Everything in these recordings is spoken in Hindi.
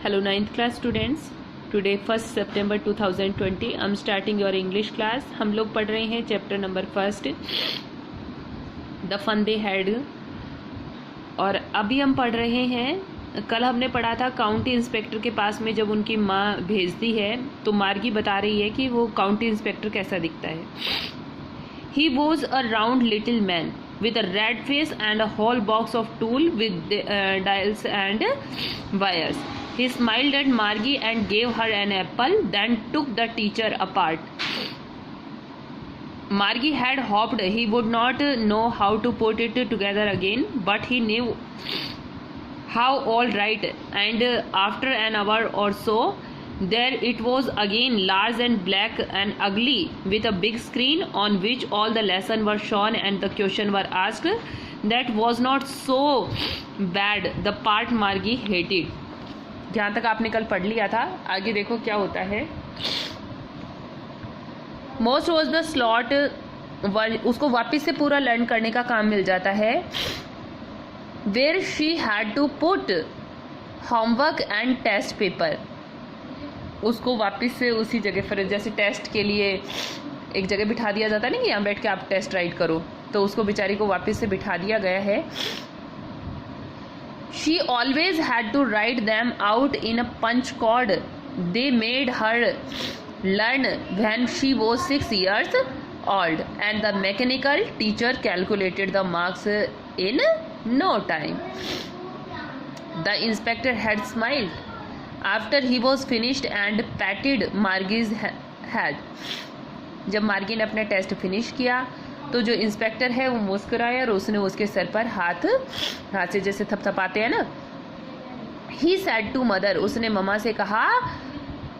Hello 9th class students. Today 1st September 2020 I'm starting your English class. हम लोग पढ़ रहे हैं chapter number 1 the fun they had. और अभी हम पढ़ रहे हैं, कल हमने पढ़ा था काउंटी इंस्पेक्टर के पास में जब उनकी माँ भेजती है तो मार्गी बता रही है कि वो काउंटी इंस्पेक्टर कैसा दिखता है। He was a round little man with a red face and a whole box of tools with dials and wires. He smiled at Margie and gave her an apple, then took the teacher apart. Margie had hoped he would not know how to put it together again, but he knew how all right, and after an hour or so, there it was again, large and black and ugly, with a big screen on which all the lessons were shown and the questions were asked. That was not so bad, the part Margie hated. जहाँ तक आपने कल पढ़ लिया था, आगे देखो क्या होता है। मोस्ट वॉज द स्लॉट, उसको वापस से पूरा लर्न करने का काम मिल जाता है। Where she had to put homework and test paper, उसको वापस से उसी जगह पर, जैसे टेस्ट के लिए एक जगह बिठा दिया जाता है ना कि यहाँ बैठ के आप टेस्ट राइट करो, तो उसको बेचारी को वापस से बिठा दिया गया है। She always had to write them out in a punch card they made her learn when she was 6 years old, and the mechanical teacher calculated the marks in no time. The inspector had smiled after he was finished and patted Margie's head. जब मार्गी ने अपना टेस्ट फिनिश किया तो जो इंस्पेक्टर है वो मुस्कुराया और उसने उसके सर पर हाथ से जैसे थपथपाते हैं ना। ही सैड टू मदर, उसने मम्मा से कहा,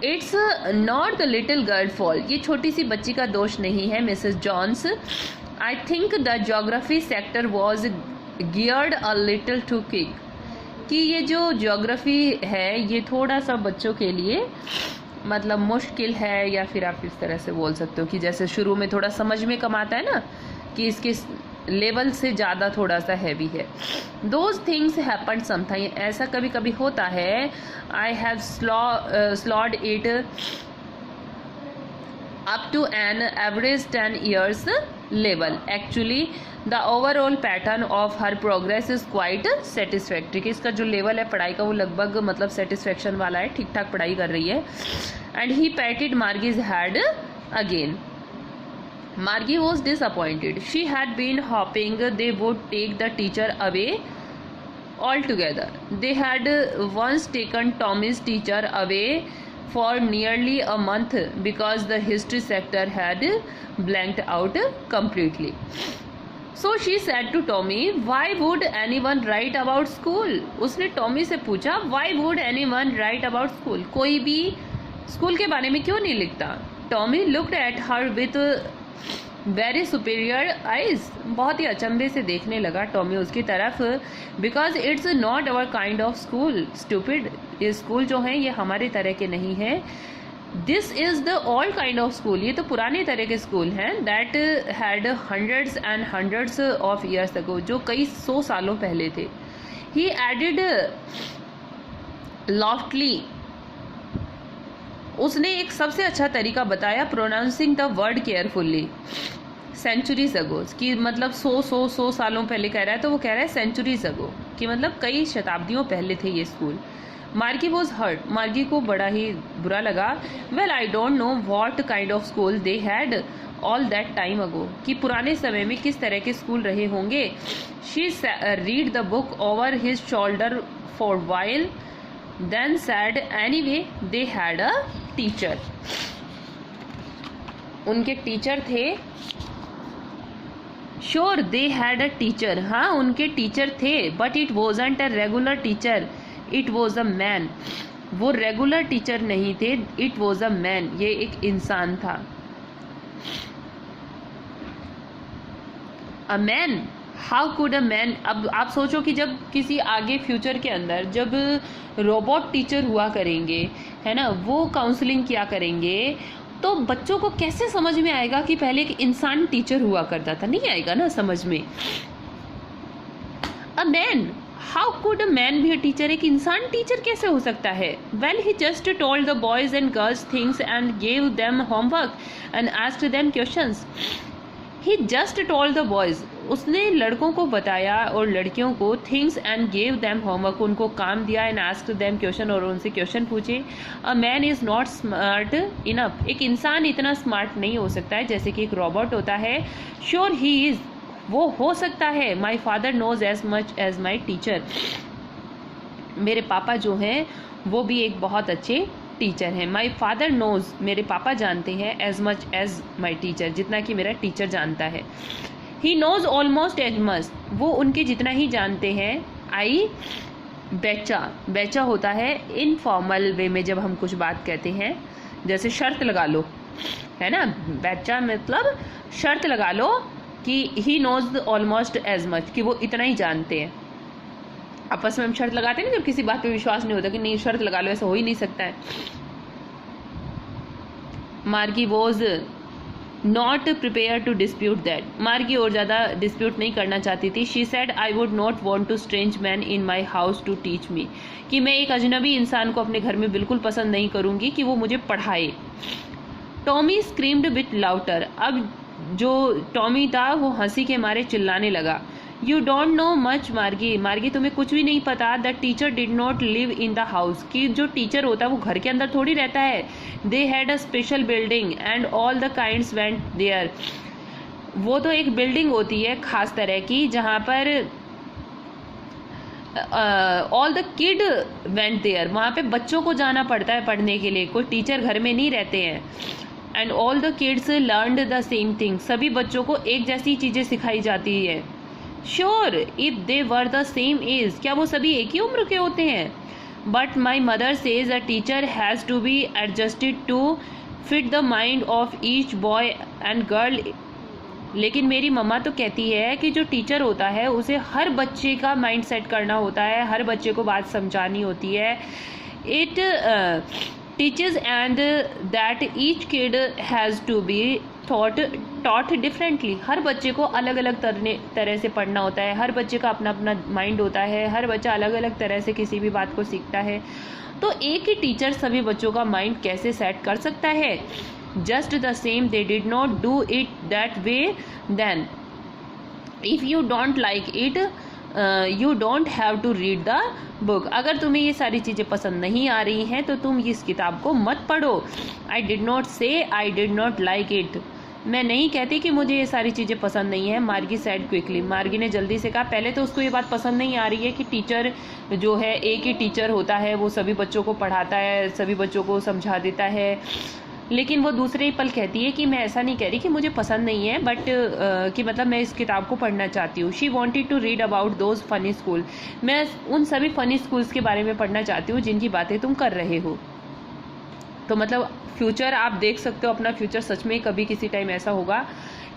it's not the little girl fault, ये छोटी सी बच्ची का दोष नहीं है Mrs Johns. I think the geography sector was geared a little too quick, कि ये जो ज्योग्राफी है ये थोड़ा सा बच्चों के लिए मतलब मुश्किल है, या फिर आप इस तरह से बोल सकते हो कि जैसे शुरू में थोड़ा समझ में कम आता है ना, कि इसके लेवल से ज़्यादा थोड़ा सा हैवी है। दोज थिंग्स हैपन समटाइम, ऐसा कभी कभी होता है। I have slowed it up to an average 10 years level. Actually, the overall pattern of her progress is quite satisfactory. कि इसका जो लेवल है पढ़ाई का वो लगभग मतलब सेटिस्फेक्शन वाला है, ठीक ठाक पढ़ाई कर रही है। And he patted Margie's head again. Margie was disappointed. She had been hoping they would take the teacher away altogether. They had once taken Tommy's teacher away for nearly a month because the history sector had blanked out completely. So she said to Tommy, why would anyone write about school? उसने टॉमी से पूछा, why would anyone write about school? कोई भी स्कूल के बारे में क्यों नहीं लिखता? Tommy looked at her with very superior eyes, बहुत ही अचंभे से देखने लगा टॉमी उसकी तरफ। Because it's not our kind of school stupid, ये स्कूल जो है ये हमारे तरह के नहीं है। This is the old kind of school, ये तो पुराने तरह के स्कूल हैं। That had hundreds and hundreds of years ago, जो कई 100 सालों पहले थे। ही एडिड लॉफ्टली, उसने एक सबसे अच्छा तरीका बताया, pronouncing the word carefully, centuries ago, कि मतलब 100 सालों पहले कह रहा है तो वो कह रहा है सेंचुरीज अगो, कि मतलब कई शताब्दियों पहले थे ये स्कूल। मार्गी वॉज हर्ट, मार्गी को बड़ा ही बुरा लगा। Well I don't know what kind of school they had all that time ago, कि पुराने समय में किस तरह के स्कूल रहे होंगे। She read the book over his shoulder for while, then said, anyway they had a teacher. उनके टीचर थे। sure they had a teacher, हाँ उनके टीचर थे, but it wasn't a regular teacher, it was a man. वो रेगुलर टीचर नहीं थे, it was a man, ये एक इंसान था। a man, how could a man, अब आप सोचो कि जब किसी आगे फ्यूचर के अंदर जब रोबोट टीचर हुआ करेंगे, है ना, वो काउंसलिंग किया करेंगे, तो बच्चों को कैसे समझ में आएगा कि पहले एक इंसान टीचर हुआ करता था? नहीं आएगा ना समझ में। A man, how could a man be a teacher, एक इंसान टीचर कैसे हो सकता है? Well he just told the boys and girls things and gave them homework and asked them questions. He just told the boys, उसने लड़कों को बताया और लड़कियों को things and gave them homework, उनको काम दिया, एंड आस्क्ड देम क्वेश्चन, और उनसे क्वेश्चन पूछे। A man is not smart enough, एक इंसान इतना स्मार्ट नहीं हो सकता है जैसे कि एक रॉबोट होता है। श्योर ही इज, वो हो सकता है। My father knows as much as my teacher, मेरे पापा जो हैं वो भी एक बहुत अच्छे टीचर हैं। माई फादर नोज, मेरे पापा जानते हैं, as much as my teacher, जितना कि मेरा टीचर जानता है। He knows almost as much, वो उनके जितना ही जानते हैं। आई बेचा, बेचा होता है इनफॉर्मल वे में जब हम कुछ बात कहते हैं, जैसे शर्त लगा लो, है ना। बेचा मतलब शर्त लगा लो कि he knows almost as much, कि वो इतना ही जानते हैं। आपस में हम शर्त लगाते हैं ना जब किसी बात पे विश्वास नहीं होता, कि नहीं शर्त लगा लो, ऐसा हो ही नहीं सकता है। Margie was not prepared to dispute that, Margie और ज़्यादा डिस्प्यूट नहीं करना चाहती थी। She said I would not want to strange man in my house to teach me, कि मैं एक अजनबी इंसान को अपने घर में बिल्कुल पसंद नहीं करूँगी कि वो मुझे पढ़ाए। टॉमी स्क्रीम्ड बिट लाउटर, अब जो टॉमी था वो हंसी के मारे चिल्लाने लगा। यू डोंट नो मच मार्गी, मार्गी तुम्हें कुछ भी नहीं पता। The teacher did not live in the house, कि जो टीचर होता है वो घर के अंदर थोड़ी रहता है। They had a special building and all the kinds went there, वो तो एक बिल्डिंग होती है खास तरह की जहाँ पर all the kid went there, वहाँ पे बच्चों को जाना पड़ता है पढ़ने के लिए, कोई टीचर घर में नहीं रहते हैं। And all the kids learned the same thing, सभी बच्चों को एक जैसी चीज़ें सिखाई जाती है। Sure if they were the same age, क्या वो सभी एक ही उम्र के होते हैं? But my mother says a teacher has to be adjusted to fit the mind of each boy and girl, लेकिन मेरी मम्मा तो कहती है कि जो टीचर होता है उसे हर बच्चे का माइंड सेट करना होता है, हर बच्चे को बात समझानी होती है। It teachers and that each kid has to be taught differently, हर बच्चे को अलग अलग तरह से पढ़ना होता है, हर बच्चे का अपना अपना माइंड होता है, हर बच्चा अलग अलग तरह से किसी भी बात को सीखता है। तो एक ही टीचर सभी बच्चों का माइंड कैसे सेट कर सकता है? Just the same they did not do it that way then, if you don't like it you don't have to read the book, अगर तुम्हें ये सारी चीज़ें पसंद नहीं आ रही हैं तो तुम इस किताब को मत पढ़ो। आई डिड नॉट से I did not like it, मैं नहीं कहती कि मुझे ये सारी चीज़ें पसंद नहीं है। मार्गी सेड क्विकली, मार्गी ने जल्दी से कहा। पहले तो उसको ये बात पसंद नहीं आ रही है कि टीचर जो है एक ही टीचर होता है, वो सभी बच्चों को पढ़ाता है, सभी बच्चों को समझा देता है, लेकिन वो दूसरे ही पल कहती है कि मैं ऐसा नहीं कह रही कि मुझे पसंद नहीं है, बट कि मतलब मैं इस किताब को पढ़ना चाहती हूँ। She wanted to read about those funny school, मैं उन सभी फ़नी स्कूल्स के बारे में पढ़ना चाहती हूँ जिनकी बातें तुम कर रहे हो। तो मतलब फ्यूचर आप देख सकते हो, अपना फ्यूचर सच में कभी किसी टाइम ऐसा होगा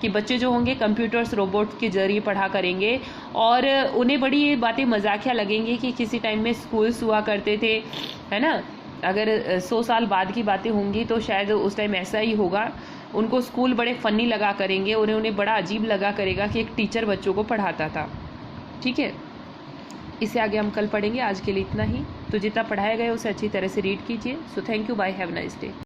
कि बच्चे जो होंगे कंप्यूटर्स रोबोट के जरिए पढ़ा करेंगे, और उन्हें बड़ी ये बातें मजाकिया लगेंगी कि किसी टाइम में स्कूल्स हुआ करते थे, है ना। अगर 100 साल बाद की बातें होंगी तो शायद उस टाइम ऐसा ही होगा। उनको स्कूल बड़े फ़नी लगा करेंगे, उन्हें बड़ा अजीब लगा करेगा कि एक टीचर बच्चों को पढ़ाता था। ठीक है, इसे आगे हम कल पढ़ेंगे। आज के लिए इतना ही। तो जितना पढ़ाया गया उसे अच्छी तरह से रीड कीजिए। So thank you, bye, have a nice day.